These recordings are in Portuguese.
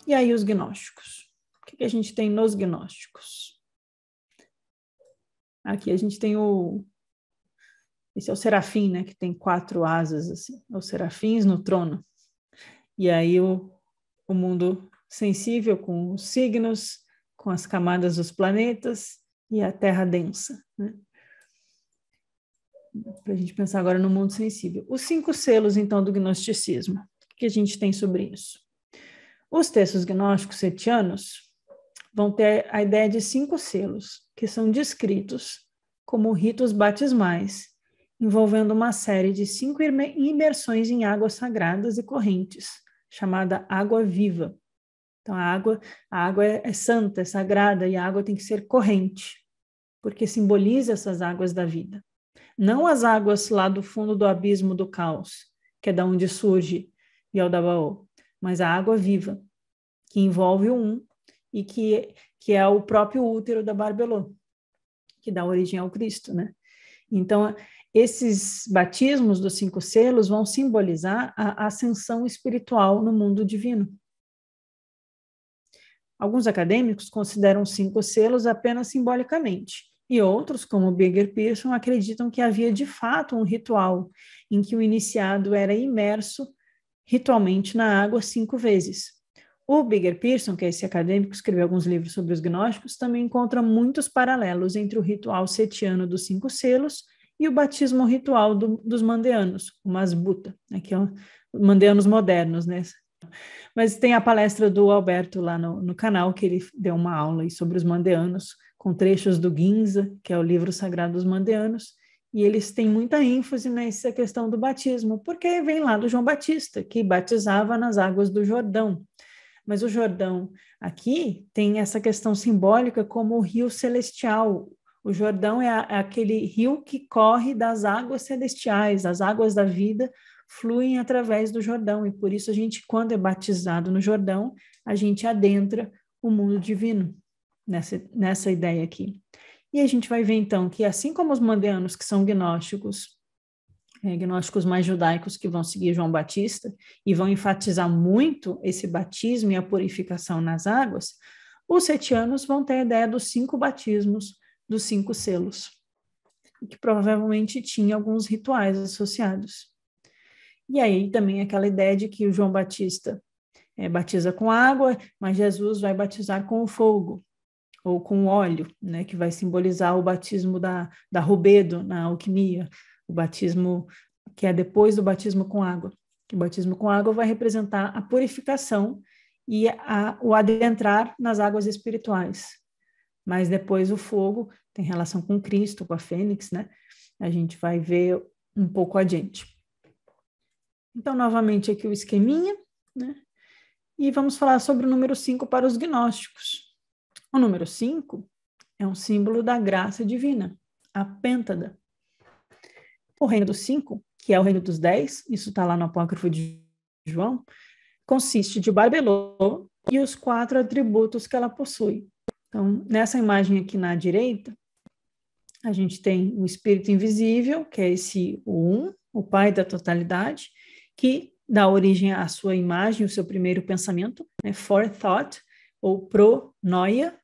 E aí os gnósticos. O que a gente tem nos gnósticos? Aqui a gente tem esse é o serafim, né, que tem 4 asas, assim, os serafins no trono. E aí o mundo sensível com os signos, com as camadas dos planetas e a terra densa, né? Para a gente pensar agora no mundo sensível. Os 5 selos, então, do gnosticismo. O que a gente tem sobre isso? Os textos gnósticos setianos vão ter a ideia de 5 selos, que são descritos como ritos batismais, envolvendo uma série de 5 imersões em águas sagradas e correntes, chamada água viva. Então, a água é santa, é sagrada, e a água tem que ser corrente, porque simboliza essas águas da vida. Não as águas lá do fundo do abismo do caos, que é da onde surge Yaldabaoth, mas a água viva, que envolve o um e que é o próprio útero da Barbelô, que dá origem ao Cristo, né? Então, esses batismos dos 5 selos vão simbolizar a ascensão espiritual no mundo divino. Alguns acadêmicos consideram os 5 selos apenas simbolicamente, e outros, como Birger Pearson, acreditam que havia de fato um ritual em que o iniciado era imerso ritualmente na água 5 vezes. O Birger Pearson, que é esse acadêmico que escreveu alguns livros sobre os gnósticos, também encontra muitos paralelos entre o ritual setiano dos 5 selos e o batismo ritual dos mandeanos, o Masbuta, né, que é mandeanos modernos, né? Mas tem a palestra do Alberto lá no canal, que ele deu uma aula aí sobre os mandeanos, com trechos do Ginza, que é o livro sagrado dos mandeanos, e eles têm muita ênfase nessa questão do batismo, porque vem lá do João Batista, que batizava nas águas do Jordão. Mas o Jordão aqui tem essa questão simbólica como o rio celestial. O Jordão é aquele rio que corre das águas celestiais, as águas da vida fluem através do Jordão, e por isso a gente, quando é batizado no Jordão, a gente adentra o mundo divino, nessa ideia aqui. E a gente vai ver, então, que assim como os mandeanos, que são gnósticos mais judaicos, que vão seguir João Batista, e vão enfatizar muito esse batismo e a purificação nas águas, os setianos vão ter a ideia dos 5 batismos, dos 5 selos, que provavelmente tinha alguns rituais associados. E aí também aquela ideia de que o João Batista batiza com água, mas Jesus vai batizar com o fogo, ou com óleo, né, que vai simbolizar o batismo da rubedo na alquimia, o batismo que é depois do batismo com água. O batismo com água vai representar a purificação e o adentrar nas águas espirituais. Mas depois o fogo tem relação com Cristo, com a fênix, né? A gente vai ver um pouco adiante. Então, novamente, aqui o esqueminha, né? E vamos falar sobre o número 5 para os gnósticos. O número 5 é um símbolo da graça divina, a pêntada. O reino dos 5, que é o reino dos 10, isso está lá no apócrifo de João, consiste de Barbelô e os 4 atributos que ela possui. Então, nessa imagem aqui na direita, a gente tem o espírito invisível, que é o pai da totalidade, que dá origem à sua imagem, o seu primeiro pensamento, né, forethought, ou pronoia.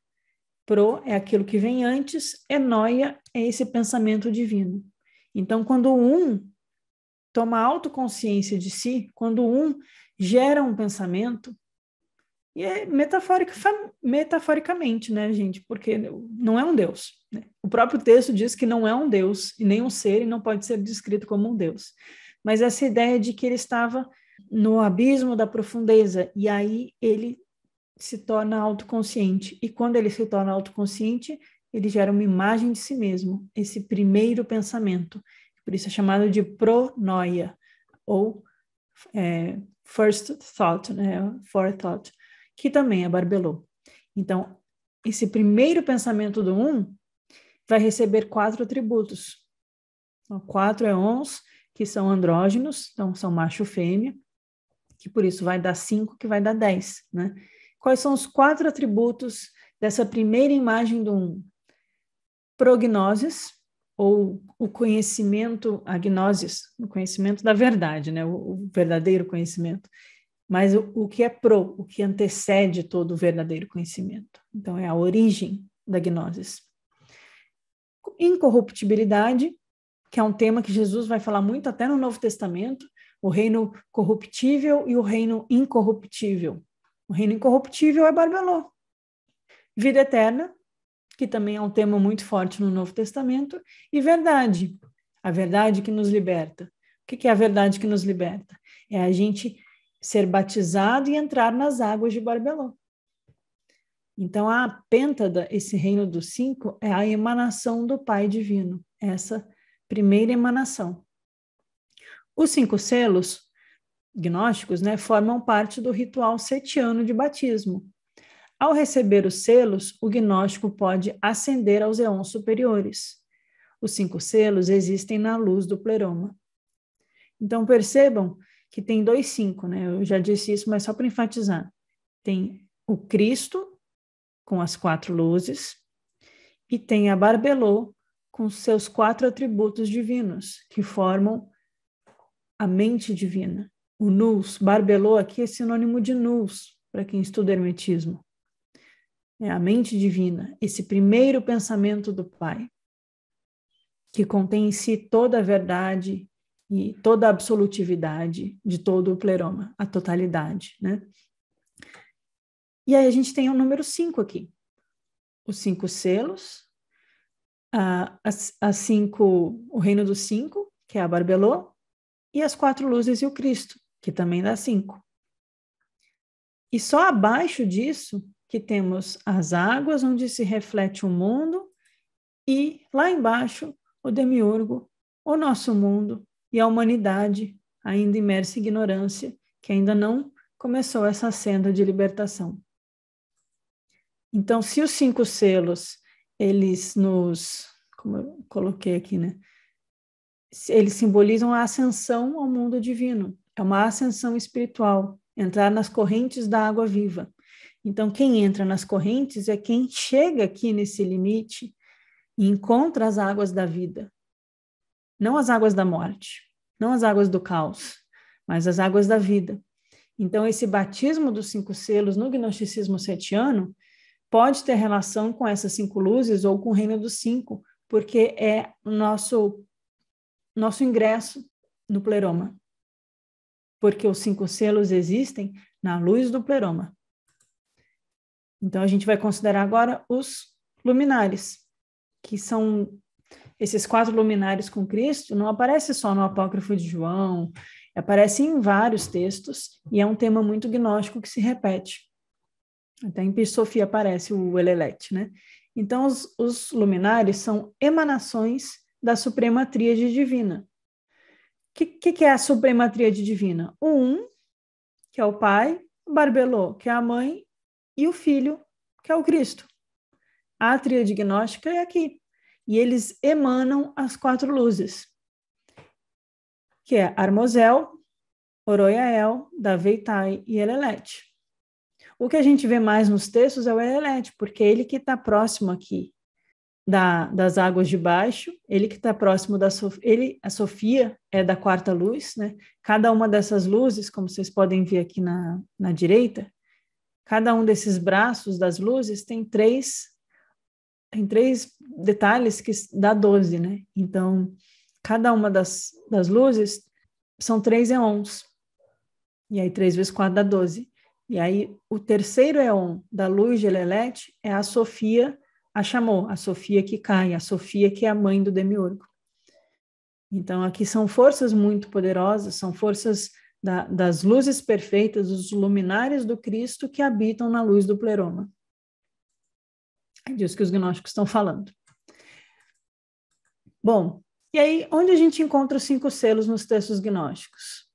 Pro é aquilo que vem antes, noia é esse pensamento divino. Então, quando o toma autoconsciência de si, quando o gera um pensamento, e é metaforicamente, né, gente? Porque não é um Deus, né? O próprio texto diz que não é um Deus, e nem um ser, e não pode ser descrito como um Deus. Mas essa ideia de que ele estava no abismo da profundeza, e aí ele se torna autoconsciente. E quando ele se torna autoconsciente, ele gera uma imagem de si mesmo, esse primeiro pensamento. Por isso é chamado de pronoia, ou first thought, né? Forethought, que também é Barbelô. Então, esse primeiro pensamento do vai receber 4 atributos. Então, 4 éons, que são andrógenos, então são macho e fêmea, que por isso vai dar 5, que vai dar 10, né? Quais são os 4 atributos dessa primeira imagem do Prognoses, ou o conhecimento, a gnosis, o conhecimento da verdade, né? O verdadeiro conhecimento. mas o que é o que antecede todo o verdadeiro conhecimento. Então, é a origem da gnosis. Incorruptibilidade, que é um tema que Jesus vai falar muito até no Novo Testamento, o reino corruptível e o reino incorruptível. O reino incorruptível é Barbelô. Vida eterna, que também é um tema muito forte no Novo Testamento, e verdade, a verdade que nos liberta. O que é a verdade que nos liberta? É a gente ser batizado e entrar nas águas de Barbelô. Então, a pêntada, esse reino dos 5, é a emanação do Pai Divino, essa primeira emanação. Os 5 selos gnósticos, né, formam parte do ritual setiano de batismo. Ao receber os selos, o gnóstico pode ascender aos éons superiores. Os 5 selos existem na luz do pleroma. Então, percebam que tem 2 5, né? Eu já disse isso, mas só para enfatizar. Tem o Cristo, com as 4 luzes, e tem a Barbelô, com seus 4 atributos divinos, que formam a mente divina. O nous, Barbelô aqui é sinônimo de nous, para quem estuda hermetismo. É a mente divina, esse primeiro pensamento do Pai, que contém em si toda a verdade e toda a absolutividade de todo o pleroma, a totalidade, né? E aí a gente tem o número 5 aqui. Os 5 selos, o reino dos 5, que é a Barbelô, e as 4 luzes e o Cristo, que também dá 5. E só abaixo disso que temos as águas onde se reflete o mundo e lá embaixo o demiurgo, o nosso mundo e a humanidade ainda imersa em ignorância, que ainda não começou essa senda de libertação. Então, se os 5 selos, eles nos, como eu coloquei aqui, né? Eles simbolizam a ascensão ao mundo divino, é uma ascensão espiritual, entrar nas correntes da água viva. Então, quem entra nas correntes é quem chega aqui nesse limite e encontra as águas da vida. Não as águas da morte, não as águas do caos, mas as águas da vida. Então, esse batismo dos 5 selos no gnosticismo setiano pode ter relação com essas 5 luzes ou com o reino dos 5, porque é o nosso ingresso no pleroma. Porque os 5 selos existem na luz do pleroma. Então, a gente vai considerar agora os luminares, que são esses 4 luminares com Cristo, não aparece só no Apócrifo de João, aparece em vários textos, e é um tema muito gnóstico que se repete. Até em Pi Sofia aparece o Elelete, né? Então, os luminares são emanações da Suprema Tríade Divina. O que é a Suprema Tríade Divina? O que é o Pai, o Barbelô, que é a Mãe, e o Filho, que é o Cristo. A tríade gnóstica é aqui. E eles emanam as 4 luzes, que é Armozel, Oroyael, Daveitai e Elelete. O que a gente vê mais nos textos é o Elelete, porque é ele que está próximo aqui das águas de baixo, ele que está próximo da Sofia, a Sofia é da 4ª luz, né? Cada uma dessas luzes, como vocês podem ver aqui na direita, cada um desses braços das luzes tem 3 detalhes que dá 12, né? Então, cada uma das luzes são 3 éons. E aí, 3 vezes 4 dá 12. E aí, o terceiro éon da luz de Elelete é a Sofia Achamou, a Sofia que cai, a Sofia que é a mãe do demiurgo. Então, aqui são forças muito poderosas, são forças das luzes perfeitas, os luminares do Cristo que habitam na luz do pleroma. É disso que os gnósticos estão falando. Bom, e aí, onde a gente encontra os 5 selos nos textos gnósticos?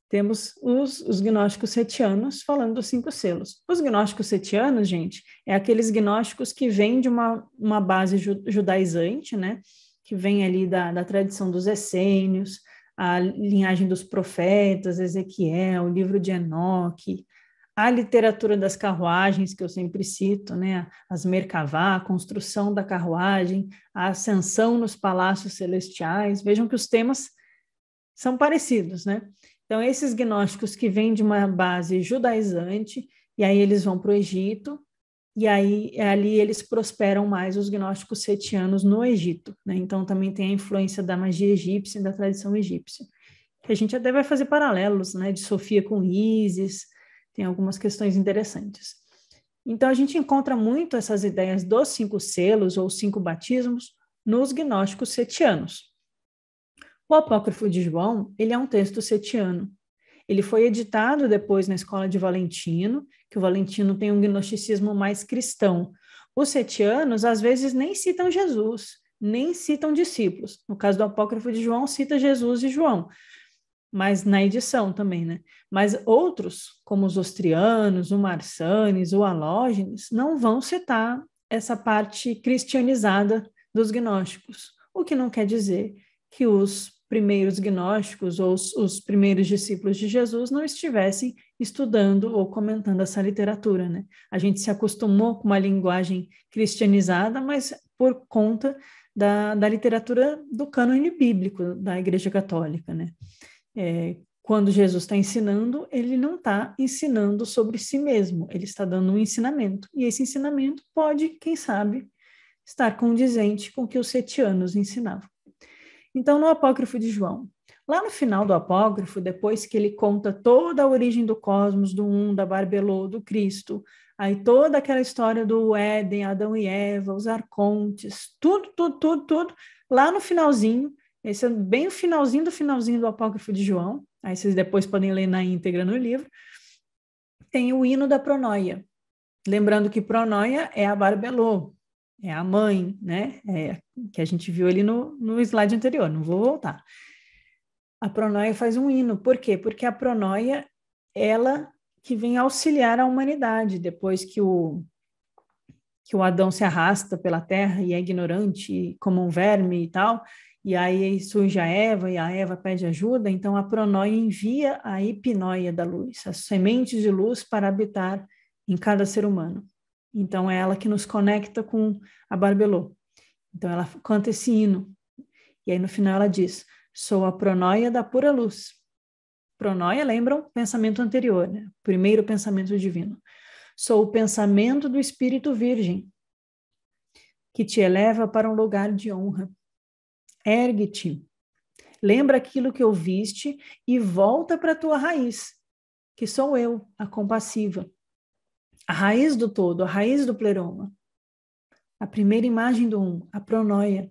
Temos os gnósticos setianos falando dos 5 selos. Os gnósticos setianos, gente, é aqueles gnósticos que vêm de uma base judaizante, né? Que vem ali da tradição dos essênios, a linhagem dos profetas, Ezequiel, o livro de Enoque, a literatura das carruagens, que eu sempre cito, né? As Merkavá, a construção da carruagem, a ascensão nos palácios celestiais. Vejam que os temas são parecidos, né? Então, esses gnósticos que vêm de uma base judaizante, e aí eles vão para o Egito, e aí ali eles prosperam mais, os gnósticos setianos no Egito, né? Então, também tem a influência da magia egípcia e da tradição egípcia. Que a gente até vai fazer paralelos, né? De Sofia com Ísis, tem algumas questões interessantes. Então, a gente encontra muito essas ideias dos 5 selos ou 5 batismos nos gnósticos setianos. O Apócrifo de João, ele é um texto setiano. Ele foi editado depois na escola de Valentino, que o Valentino tem um gnosticismo mais cristão. Os setianos, às vezes, nem citam Jesus, nem citam discípulos. No caso do Apócrifo de João, cita Jesus e João, mas na edição também, né? Mas outros, como os Ostrianos, o Marsanes, o Alógenes, não vão citar essa parte cristianizada dos gnósticos, o que não quer dizer que os primeiros gnósticos ou os primeiros discípulos de Jesus não estivessem estudando ou comentando essa literatura, né? A gente se acostumou com uma linguagem cristianizada, mas por conta da literatura do cânone bíblico da Igreja Católica, né? Quando Jesus está ensinando, ele não está ensinando sobre si mesmo, ele está dando um ensinamento. E esse ensinamento pode, quem sabe, estar condizente com o que os setianos ensinavam. Então, no Apócrifo de João, lá no final do Apócrifo, depois que ele conta toda a origem do cosmos, do da Barbelô, do Cristo, aí toda aquela história do Éden, Adão e Eva, os arcontes, tudo, lá no finalzinho, esse é bem o finalzinho do Apócrifo de João, aí vocês depois podem ler na íntegra no livro, tem o hino da Pronóia. Lembrando que Pronóia é a Barbelô, é a mãe, né? Que a gente viu ali no slide anterior, não vou voltar. A Pronóia faz um hino, por quê? Porque a Pronóia, ela que vem auxiliar a humanidade, depois que o Adão se arrasta pela terra e é ignorante como um verme e tal, e aí surge a Eva, e a Eva pede ajuda, então a Pronóia envia a hipnóia da luz, as sementes de luz para habitar em cada ser humano. Então é ela que nos conecta com a Barbelô. Então ela canta esse hino, e aí no final ela diz, sou a Pronóia da pura luz. Pronóia, lembram? Pensamento anterior, né? Primeiro pensamento divino. Sou o pensamento do Espírito Virgem, que te eleva para um lugar de honra. Ergue-te, lembra aquilo que ouviste e volta para a tua raiz, que sou eu, a compassiva. A raiz do todo, a raiz do pleroma. A primeira imagem do a pronóia.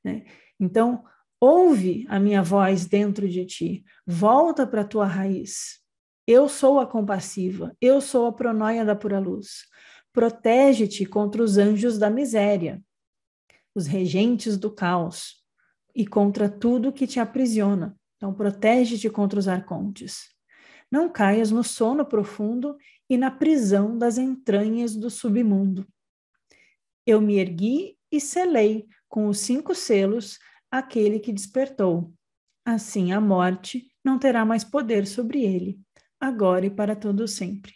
Né? Então, ouve a minha voz dentro de ti, volta para a tua raiz. Eu sou a compassiva, eu sou a pronóia da pura luz. Protege-te contra os anjos da miséria, os regentes do caos, e contra tudo que te aprisiona. Então, protege-te contra os arcontes. Não caias no sono profundo e na prisão das entranhas do submundo. Eu me ergui e selei com os 5 selos aquele que despertou. Assim a morte não terá mais poder sobre ele, agora e para todo sempre.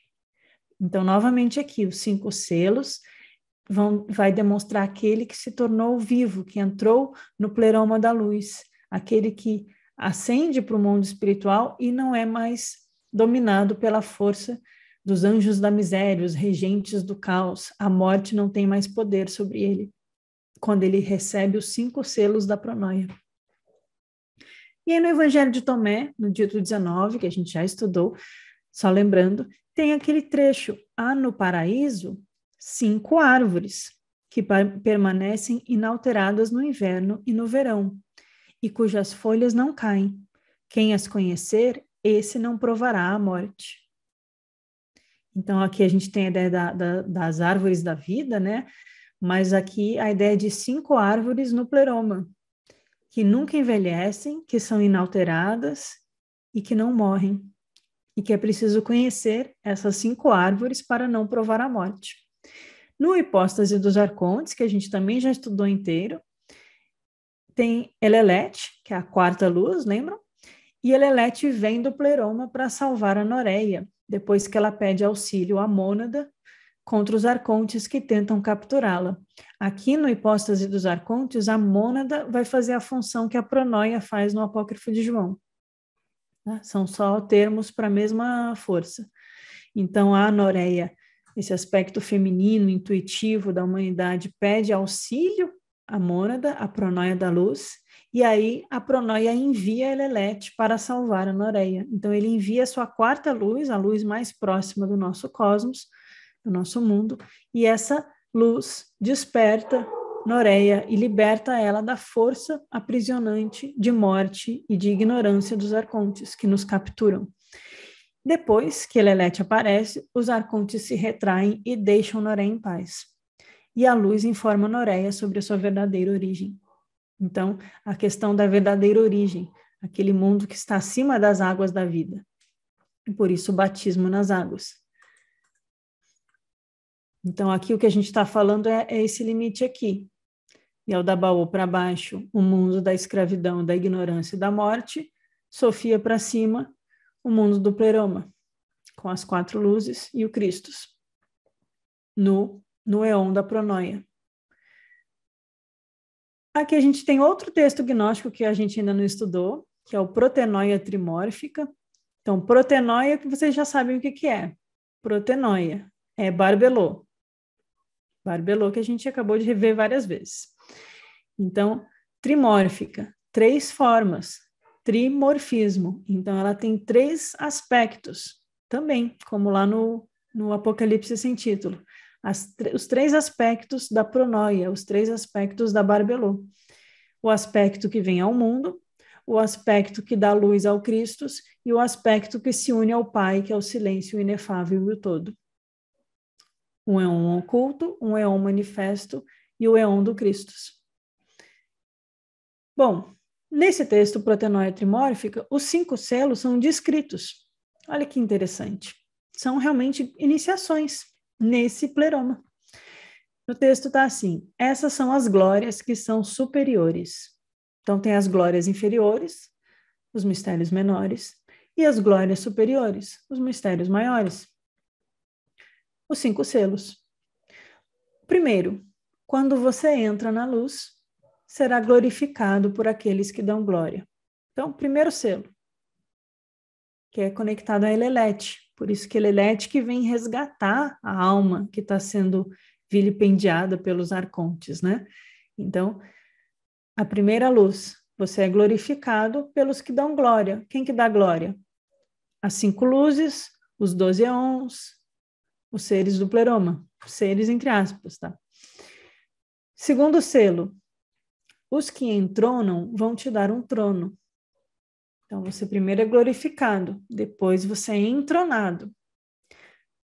Então, novamente aqui, os 5 selos vai demonstrar aquele que se tornou vivo, que entrou no pleroma da luz, aquele que ascende para o mundo espiritual e não é mais dominado pela força dos anjos da miséria, os regentes do caos. A morte não tem mais poder sobre ele, quando ele recebe os 5 selos da pronóia. E aí no Evangelho de Tomé, no dito 19, que a gente já estudou, só lembrando, tem aquele trecho, há no paraíso 5 árvores que permanecem inalteradas no inverno e no verão, e cujas folhas não caem. Quem as conhecer, esse não provará a morte. Então, aqui a gente tem a ideia das árvores da vida, né? Mas aqui a ideia de 5 árvores no pleroma, que nunca envelhecem, que são inalteradas e que não morrem. E que é preciso conhecer essas 5 árvores para não provar a morte. No Hipóstase dos Arcontes, que a gente também já estudou inteiro, tem Elelete, que é a 4ª luz, lembram? E Elelete vem do pleroma para salvar a Noreia, depois que ela pede auxílio à mônada contra os arcontes que tentam capturá-la. Aqui no Hipóstase dos Arcontes, a mônada vai fazer a função que a pronóia faz no Apócrifo de João. Tá? São só termos para a mesma força. Então, a Noreia, esse aspecto feminino, intuitivo da humanidade, pede auxílio à mônada, à Pronoia da luz, e aí a Pronoia envia Elelete para salvar a Noreia. Então, ele envia a sua quarta luz, a luz mais próxima do nosso cosmos, do nosso mundo, e essa luz desperta Noreia e liberta ela da força aprisionante de morte e de ignorância dos arcontes que nos capturam. Depois que Elelete aparece, os arcontes se retraem e deixam Noreia em paz. E a luz informa Noreia sobre a sua verdadeira origem. Então, a questão da verdadeira origem, aquele mundo que está acima das águas da vida. E por isso o batismo nas águas. Então, aqui o que a gente está falando é esse limite aqui. Yaldabaoth para baixo, o mundo da escravidão, da ignorância e da morte. Sofia para cima, o mundo do pleroma, com as 4 luzes e o Christus, no éon da Pronoia. Aqui a gente tem outro texto gnóstico que a gente ainda não estudou, que é o Protenoia Trimórfica. Então, Protenoia, que vocês já sabem o que é. Protenoia é Barbelô. Barbelô que a gente acabou de rever várias vezes. Então, trimórfica, 3 formas, trimorfismo. Então, ela tem 3 aspectos, também, como lá no Apocalipse sem título. Os 3 aspectos da pronoia, os 3 aspectos da Barbelô. O aspecto que vem ao mundo, o aspecto que dá luz ao Cristo e o aspecto que se une ao Pai, que é o silêncio inefável e o todo. Um éon oculto, um éon manifesto e o éon do Cristo. Bom, nesse texto Protenoia Trimórfica, os 5 selos são descritos. Olha que interessante. São realmente iniciações nesse pleroma. No texto está assim: essas são as glórias que são superiores. Então, tem as glórias inferiores, os mistérios menores, e as glórias superiores, os mistérios maiores. Os 5 selos. Primeiro, quando você entra na luz, será glorificado por aqueles que dão glória. Então, primeiro selo, que é conectado a Elelete. Por isso que Elelete que vem resgatar a alma que está sendo vilipendiada pelos arcontes, né? Então, a primeira luz, você é glorificado pelos que dão glória. Quem que dá glória? As 5 luzes, os 12 éons, os seres do pleroma. Seres entre aspas, tá? Segundo selo, os que entronam vão te dar um trono. Então, você primeiro é glorificado, depois você é entronado.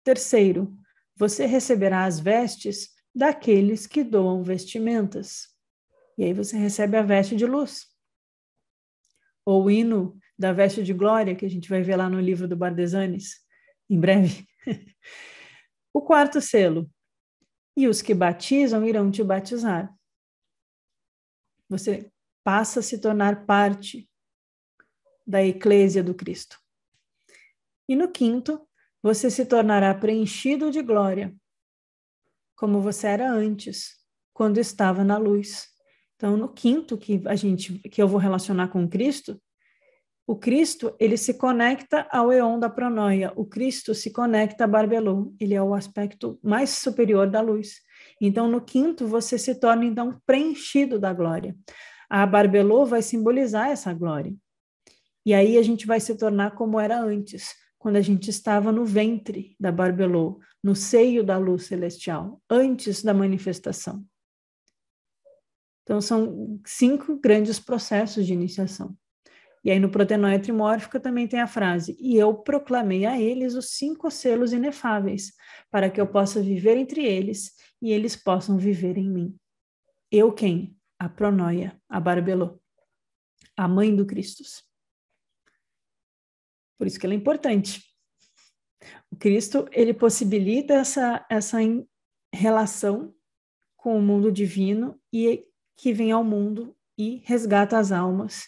Terceiro, você receberá as vestes daqueles que doam vestimentas. E aí você recebe a veste de luz. Ou o hino da veste de glória, que a gente vai ver lá no livro do Bardesanes, em breve. O quarto selo, e os que batizam irão te batizar. Você passa a se tornar parte da eclésia do Cristo. E no quinto, você se tornará preenchido de glória, como você era antes, quando estava na luz. Então, no quinto que eu vou relacionar com Cristo, o Cristo, ele se conecta ao éon da pronoia. O Cristo se conecta a Barbelô. Ele é o aspecto mais superior da luz. Então, no quinto, você se torna, então, preenchido da glória. A Barbelô vai simbolizar essa glória. E aí a gente vai se tornar como era antes, quando a gente estava no ventre da Barbelô, no seio da luz celestial, antes da manifestação. Então, são 5 grandes processos de iniciação. E aí no Protenoia Trimórfica também tem a frase: e eu proclamei a eles os 5 selos inefáveis, para que eu possa viver entre eles e eles possam viver em mim. Eu quem? A Pronoia, a Barbelô, a mãe do Cristo. Por isso que ela é importante. O Cristo, ele possibilita essa relação com o mundo divino e que vem ao mundo e resgata as almas.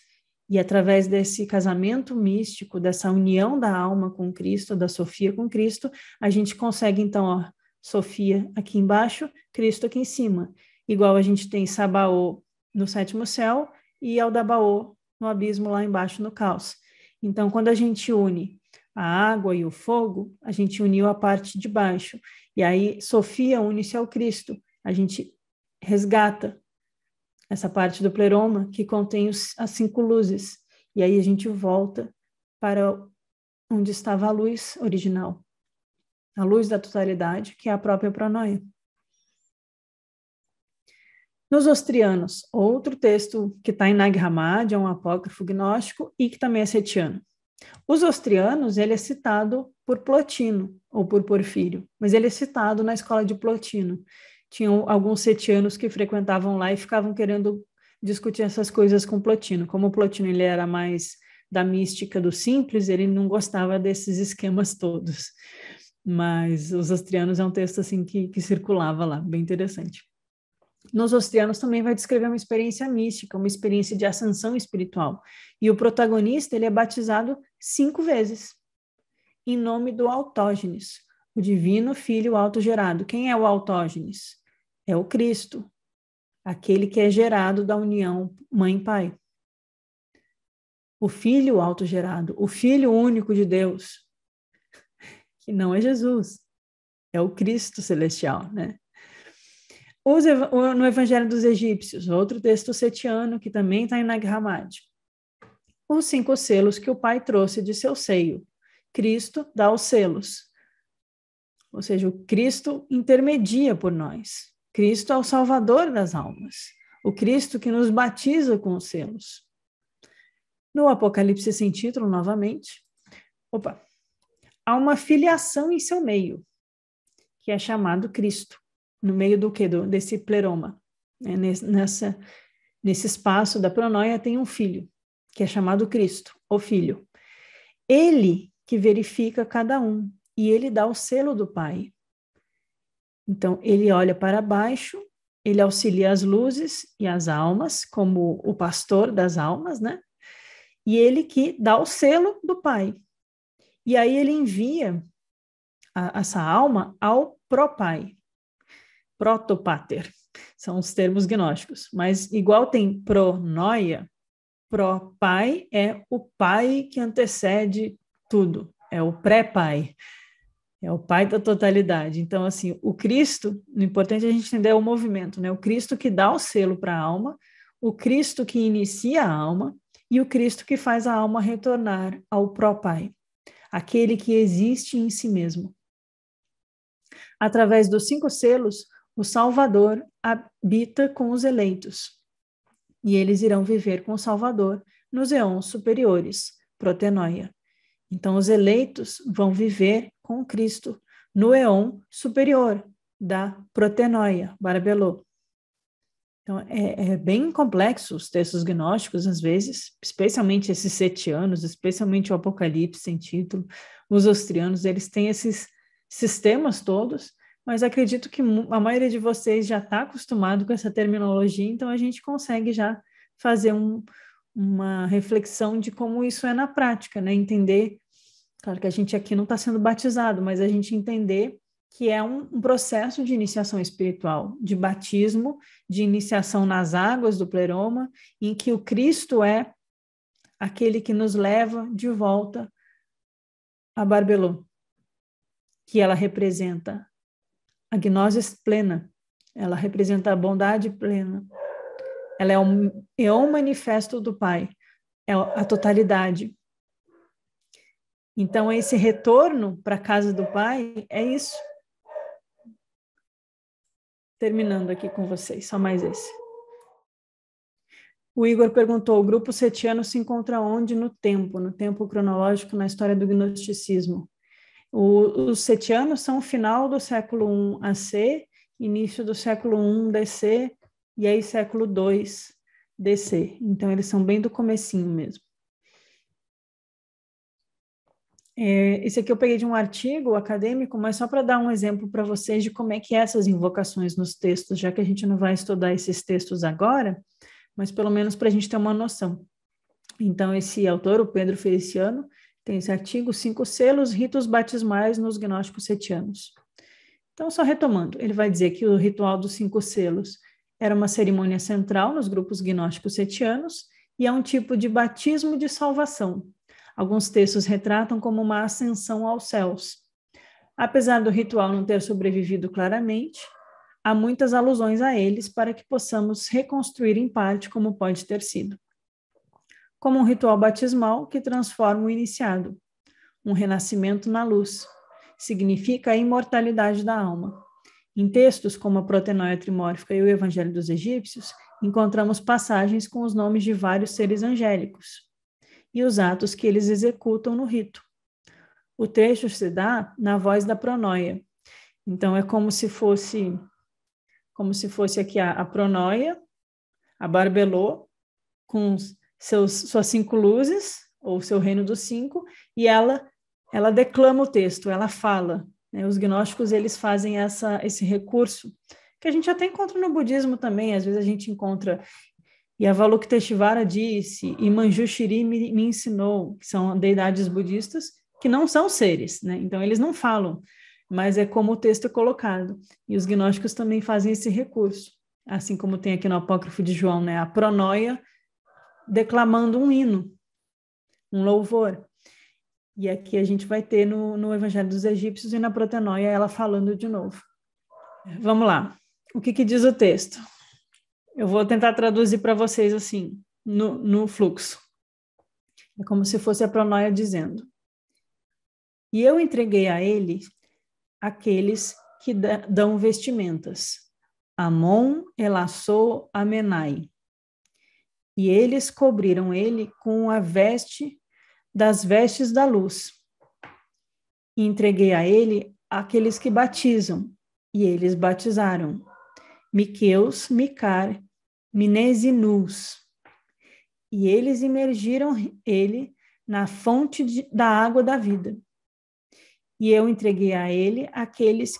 E através desse casamento místico, dessa união da alma com Cristo, da Sofia com Cristo, a gente consegue, então, ó, Sofia aqui embaixo, Cristo aqui em cima. Igual a gente tem Sabaoth no 7º céu e Yaldabaoth no abismo lá embaixo no caos. Então, quando a gente une a água e o fogo, a gente uniu a parte de baixo. E aí, Sofia une-se ao Cristo. A gente resgata essa parte do pleroma que contém as 5 luzes. E aí a gente volta para onde estava a luz original. A luz da totalidade, que é a própria pronoia. Nos Ostrianos, outro texto que está em Nag Hammadi, é um apócrifo gnóstico e que também é setiano. Os Ostrianos, ele é citado por Plotino, ou por Porfírio, mas ele é citado na escola de Plotino. Tinham alguns setianos que frequentavam lá e ficavam querendo discutir essas coisas com Plotino. Como o Plotino ele era mais da mística do simples, ele não gostava desses esquemas todos. Mas os Ostrianos é um texto assim que circulava lá, bem interessante. Nos Ostrianos também vai descrever uma experiência mística, uma experiência de ascensão espiritual. E o protagonista, ele é batizado 5 vezes, em nome do Autógenes, o divino filho autogerado. Quem é o Autógenes? É o Cristo, aquele que é gerado da união mãe-pai. O filho autogerado, o filho único de Deus, que não é Jesus, é o Cristo celestial, né? No Evangelho dos Egípcios, outro texto setiano que também está em Nag Hammadi. Os 5 selos que o Pai trouxe de seu seio. Cristo dá os selos. Ou seja, o Cristo intermedia por nós. Cristo é o Salvador das almas. O Cristo que nos batiza com os selos. No Apocalipse sem título, novamente, há uma filiação em seu meio, que é chamado Cristo. No meio do quê? Desse pleroma. Nesse espaço da pronoia tem um filho, que é chamado Cristo, o Filho. Ele que verifica cada um, e ele dá o selo do Pai. Então, ele olha para baixo, ele auxilia as luzes e as almas, como o pastor das almas, né? E ele que dá o selo do Pai. E aí ele envia essa alma ao pró-Pai. Protopater, são os termos gnósticos, mas igual tem pronoia, pró-pai é o pai que antecede tudo, é o pré-pai, é o pai da totalidade. Então, assim, o Cristo, o importante é a gente entender o movimento, né? O Cristo que dá o selo para a alma, o Cristo que inicia a alma e o Cristo que faz a alma retornar ao pró-pai, aquele que existe em si mesmo. Através dos 5 selos, o Salvador habita com os eleitos, e eles irão viver com o Salvador nos eons superiores, protenoia. Então, os eleitos vão viver com Cristo no eon superior da protenoia, barbelô. Então, é bem complexo os textos gnósticos, às vezes, especialmente esses setianos, especialmente o Apocalipse sem título, os ostrianos, eles têm esses sistemas todos, mas acredito que a maioria de vocês já está acostumado com essa terminologia, então a gente consegue já fazer uma reflexão de como isso é na prática, né? Entender, claro que a gente aqui não está sendo batizado, mas a gente entender que é um processo de iniciação espiritual, de batismo, de iniciação nas águas do pleroma, em que o Cristo é aquele que nos leva de volta a Barbelô, que ela representa a gnosis plena, ela representa a bondade plena, ela é o manifesto do Pai, é a totalidade. Então, esse retorno para a casa do Pai é isso. Terminando aqui com vocês, só mais esse. O Igor perguntou, o grupo setiano se encontra onde no tempo cronológico na história do gnosticismo? Os setianos são o final do século I AC, início do século I DC, e aí século II DC. Então, eles são bem do comecinho mesmo. Esse aqui eu peguei de um artigo acadêmico, mas só para dar um exemplo para vocês de como é que é essas invocações nos textos, já que a gente não vai estudar esses textos agora, mas pelo menos para a gente ter uma noção. Então, esse autor, o Pedro Feliciano, tem esse artigo, 5 selos, ritos batismais nos gnósticos setianos. Então, só retomando, ele vai dizer que o ritual dos 5 selos era uma cerimônia central nos grupos gnósticos setianos e é um tipo de batismo de salvação. Alguns textos retratam como uma ascensão aos céus. Apesar do ritual não ter sobrevivido claramente, há muitas alusões a eles para que possamos reconstruir em parte como pode ter sido. Como um ritual batismal que transforma o iniciado, um renascimento na luz, significa a imortalidade da alma. Em textos como a Protenoia Trimórfica e o Evangelho dos Egípcios, encontramos passagens com os nomes de vários seres angélicos e os atos que eles executam no rito. O trecho se dá na voz da Pronoia. Então, é como se fosse aqui a Pronoia, a Barbelô, com suas 5 luzes, ou seu reino dos 5, e ela declama o texto, ela fala. Né? Os gnósticos, eles fazem esse recurso, que a gente até encontra no budismo também, às vezes a gente encontra, e Avalokiteshvara disse, e Manjushri me ensinou, que são deidades budistas, que não são seres, né? Então eles não falam, mas é como o texto é colocado. E os gnósticos também fazem esse recurso, assim como tem aqui no Apócrifo de João, né? A Pronoia declamando um hino, um louvor. E aqui a gente vai ter no Evangelho dos Egípcios e na Protenoia ela falando de novo. Vamos lá. O que diz o texto? Eu vou tentar traduzir para vocês assim, no fluxo. É como se fosse a Pronoia dizendo: e eu entreguei a ele aqueles que dão vestimentas. Amon, Elassou, Amenai. E eles cobriram ele com a veste das vestes da luz. E entreguei a ele aqueles que batizam, e eles batizaram. Miqueus, Micar, Minezinus. E eles imergiram ele na fonte da água da vida. E eu entreguei a ele aqueles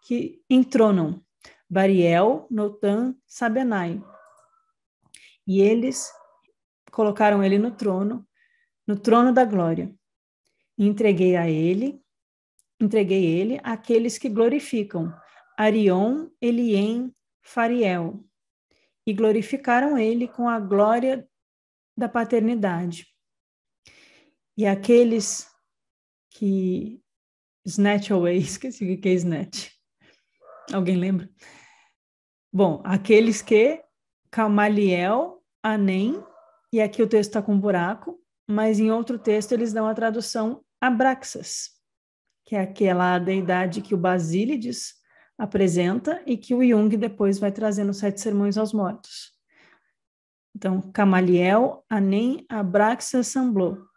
que entronam, Bariel, Notan, Sabenai. E eles colocaram ele no trono da glória. E entreguei ele àqueles que glorificam, Arion, Eliem, Fariel. E glorificaram ele com a glória da paternidade. E aqueles que snatch away, esqueci o que é snatch. Alguém lembra? Bom, aqueles que Camaliel, Anem, e aqui o texto está com um buraco, mas em outro texto eles dão a tradução Abraxas, que é aquela deidade que o Basílides apresenta e que o Jung depois vai trazer nos 7 Sermões aos Mortos. Então, Camaliel, Anem, Abraxas, Samblô.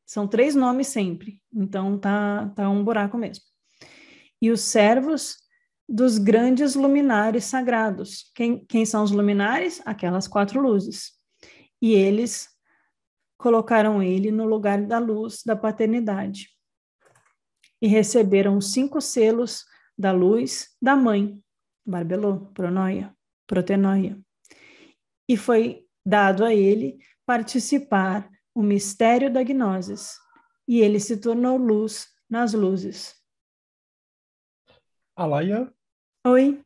São 3 nomes sempre, então tá um buraco mesmo. E os servos dos grandes luminares sagrados. Quem são os luminares? Aquelas 4 luzes. E eles colocaram ele no lugar da luz da paternidade. E receberam os 5 selos da luz da mãe, Barbelô, Pronoia, Protenoia. E foi dado a ele participar o mistério da gnosis, e ele se tornou luz nas luzes. Alaia, Oi?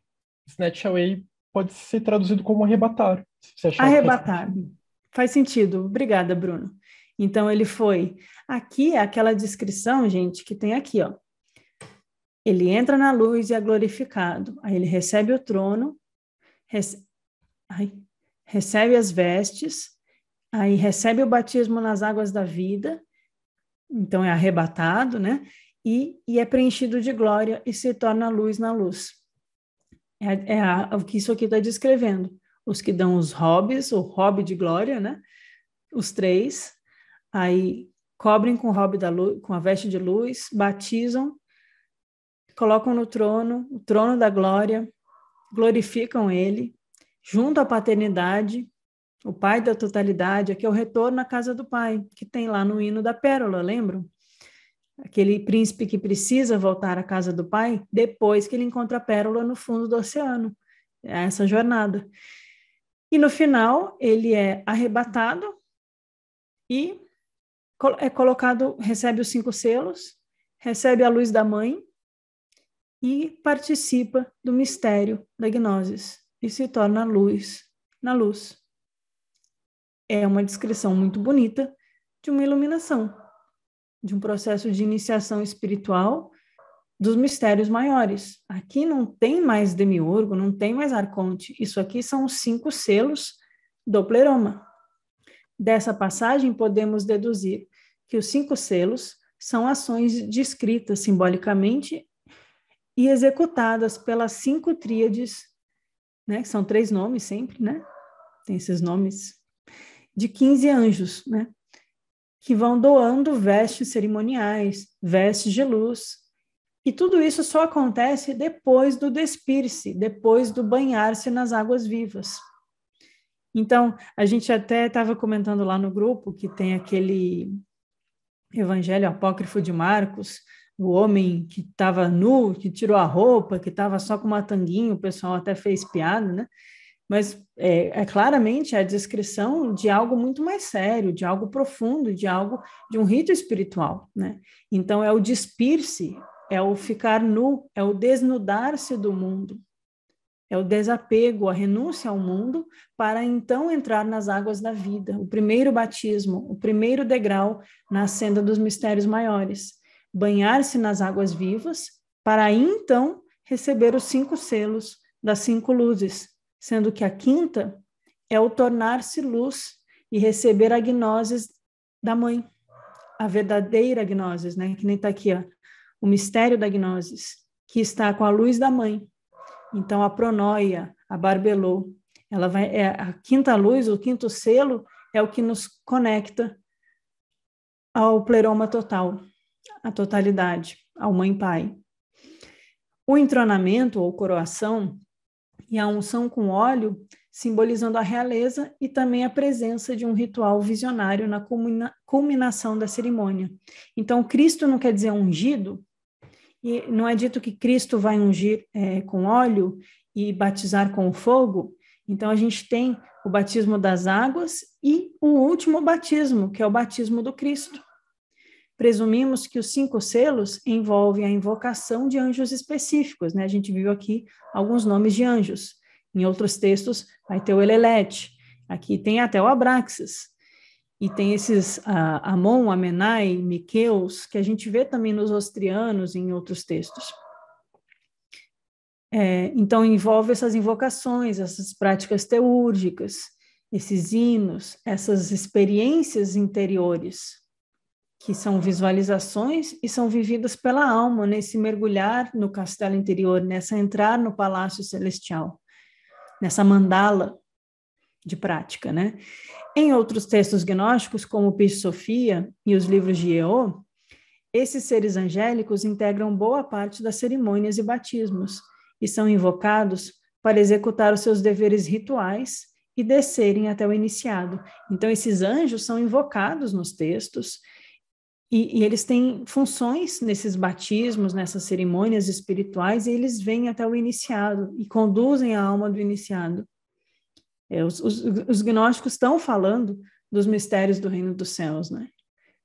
snatch away pode ser traduzido como arrebatar. Se você achar que faz Arrebatar. sentido. Faz sentido. Obrigada, Bruno. Então, ele foi... Aqui é aquela descrição, gente, que tem aqui, ó. Ele entra na luz e é glorificado. Aí ele recebe o trono, recebe as vestes, aí recebe o batismo nas águas da vida, então é arrebatado, né? E é preenchido de glória e se torna luz na luz. O que isso aqui está descrevendo. Os que dão os robes, o robe de glória, né? Os 3, aí cobrem com o robe da luz, com a veste de luz, batizam, colocam no trono, o trono da glória, glorificam ele, junto à paternidade, o Pai da totalidade, aqui é o retorno à casa do Pai, que tem lá no hino da Pérola, lembram? Aquele príncipe que precisa voltar à casa do Pai depois que ele encontra a pérola no fundo do oceano. É essa jornada. E no final, ele é arrebatado e é colocado, recebe os 5 selos, recebe a luz da mãe e participa do mistério da gnosis e se torna luz na luz. É uma descrição muito bonita de uma iluminação. de um processo de iniciação espiritual dos mistérios maiores. Aqui não tem mais demiurgo, não tem mais arconte. Isso aqui são os 5 selos do pleroma. Dessa passagem, podemos deduzir que os 5 selos são ações descritas simbolicamente e executadas pelas 5 tríades, né, que são 3 nomes sempre, né? Tem esses nomes, de 15 anjos, né? Que vão doando vestes cerimoniais, vestes de luz. E tudo isso só acontece depois do despir-se, depois do banhar-se nas águas vivas. Então, a gente até estava comentando lá no grupo que tem aquele evangelho apócrifo de Marcos, o homem que estava nu, que tirou a roupa, que estava só com uma tanguinha, o pessoal até fez piada, né? Mas é claramente a descrição de algo muito mais sério, de algo profundo, de um rito espiritual, né? Então, é o despir-se, é o ficar nu, é o desnudar-se do mundo, é o desapego, a renúncia ao mundo, para então entrar nas águas da vida, o primeiro batismo, o primeiro degrau na senda dos mistérios maiores. Banhar-se nas águas vivas, para aí então receber os 5 selos das 5 luzes, sendo que a quinta é o tornar-se luz e receber a gnoses da mãe, a verdadeira gnoses, né? Que nem está aqui, ó, o mistério da gnosis, que está com a luz da mãe. Então, a pronoia, a barbelô, ela a quinta luz, o quinto selo, é o que nos conecta ao pleroma total, à totalidade, ao mãe-pai. O entronamento, ou coroação, e a unção com óleo, simbolizando a realeza e também a presença de um ritual visionário na culminação da cerimônia. Então, Cristo não quer dizer ungido, e não é dito que Cristo vai ungir com óleo e batizar com fogo. Então, a gente tem o batismo das águas e o último batismo, que é o batismo do Cristo. Presumimos que os 5 selos envolvem a invocação de anjos específicos, né? A gente viu aqui alguns nomes de anjos. Em outros textos vai ter o Elelete. Aqui tem até o Abraxas. E tem esses Amon, Amenai, Miqueus, que a gente vê também nos ostrianos e em outros textos. Então, envolve essas invocações, essas práticas teúrgicas, esses hinos, essas experiências interiores, que são visualizações e são vividas pela alma, nesse mergulhar no castelo interior, nessa entrar no palácio celestial, nessa mandala de prática, né? Em outros textos gnósticos, como o Piscis Sophia e os livros de Eô, esses seres angélicos integram boa parte das cerimônias e batismos e são invocados para executar os seus deveres rituais e descerem até o iniciado. Então, esses anjos são invocados nos textos e eles têm funções nesses batismos, nessas cerimônias espirituais, e eles vêm até o iniciado e conduzem a alma do iniciado. Os gnósticos estão falando dos mistérios do reino dos céus, né?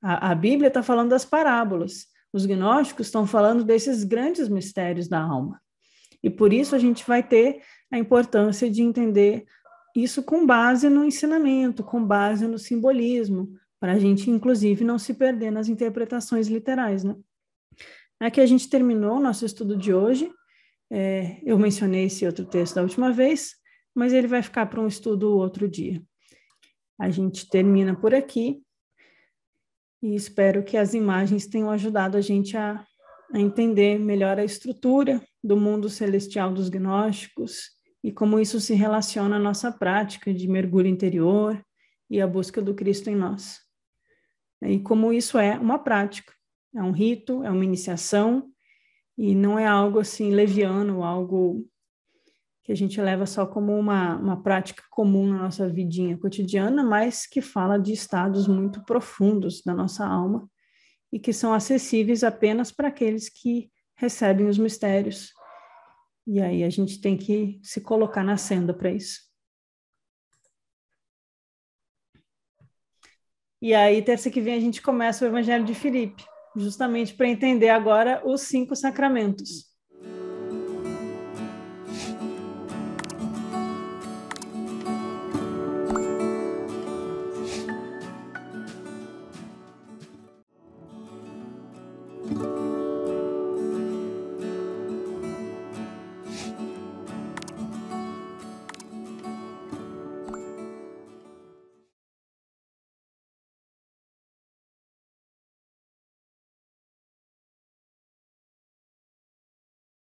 A Bíblia está falando das parábolas. Os gnósticos estão falando desses grandes mistérios da alma. E por isso a gente vai ter a importância de entender isso com base no ensinamento, com base no simbolismo, para a gente, inclusive, não se perder nas interpretações literais, né? Aqui a gente terminou o nosso estudo de hoje. Eu mencionei esse outro texto da última vez, mas ele vai ficar para um estudo outro dia. A gente termina por aqui e espero que as imagens tenham ajudado a gente a entender melhor a estrutura do mundo celestial dos gnósticos e como isso se relaciona à nossa prática de mergulho interior e a busca do Cristo em nós. E como isso é uma prática, é um rito, é uma iniciação e não é algo assim leviano, algo que a gente leva só como uma prática comum na nossa vidinha cotidiana, mas que fala de estados muito profundos da nossa alma e que são acessíveis apenas para aqueles que recebem os mistérios. E aí a gente tem que se colocar na senda para isso. E aí, terça que vem, a gente começa o Evangelho de Filipe, justamente para entender agora os 5 sacramentos.